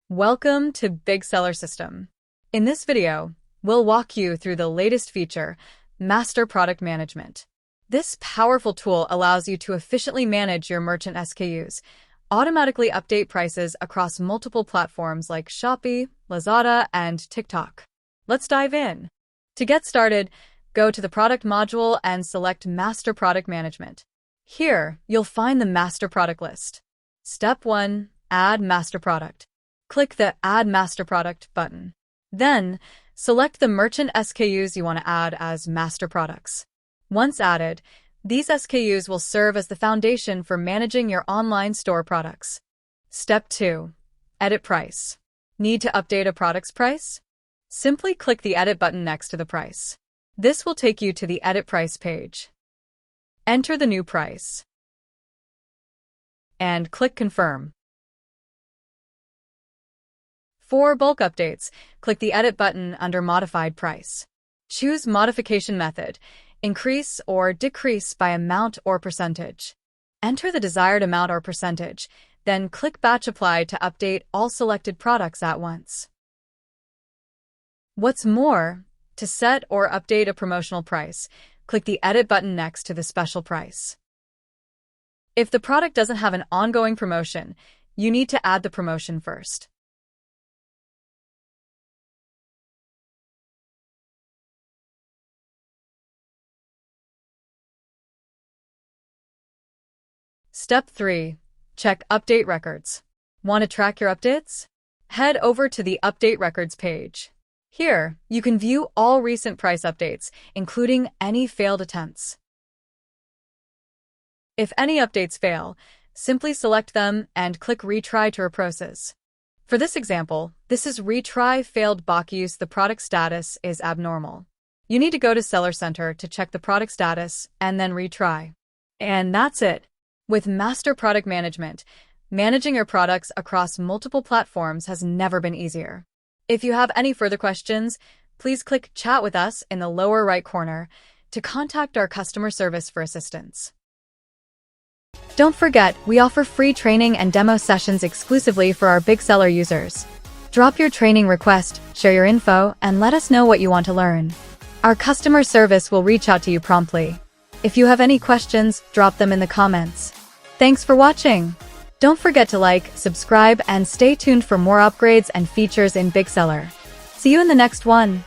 Welcome to Big Seller System. In this video, we'll walk you through the latest feature, Master Product Management. This powerful tool allows you to efficiently manage your merchant SKUs, automatically update prices across multiple platforms like Shopee, Lazada, and TikTok. Let's dive in. To get started, go to the Product module and select Master Product Management. Here, you'll find the Master Product list. Step 1. Add Master Product. Click the Add Master Product button. Then, select the merchant SKUs you want to add as master products. Once added, these SKUs will serve as the foundation for managing your online store products. Step 2. Edit Price. Need to update a product's price? Simply click the Edit button next to the price. This will take you to the Edit Price page. Enter the new price and click Confirm. For bulk updates, click the Edit button under Modified Price. Choose Modification Method, increase or decrease by amount or percentage. Enter the desired amount or percentage, then click Batch Apply to update all selected products at once. What's more, to set or update a promotional price, click the Edit button next to the special price. If the product doesn't have an ongoing promotion, you need to add the promotion first. Step 3. Check Update Records. Want to track your updates? Head over to the Update Records page. Here, you can view all recent price updates, including any failed attempts. If any updates fail, simply select them and click Retry to reprocess. For this example, this is Retry failed bot use. The product status is abnormal. You need to go to Seller Center to check the product status and then retry. And that's it. With Master Product Management, managing your products across multiple platforms has never been easier. If you have any further questions, please click Chat with us in the lower right corner to contact our customer service for assistance. Don't forget, we offer free training and demo sessions exclusively for our Big Seller users. Drop your training request, share your info, and let us know what you want to learn. Our customer service will reach out to you promptly. If you have any questions, drop them in the comments. Thanks for watching. Don't forget to like, subscribe, and stay tuned for more upgrades and features in Big Seller. See you in the next one.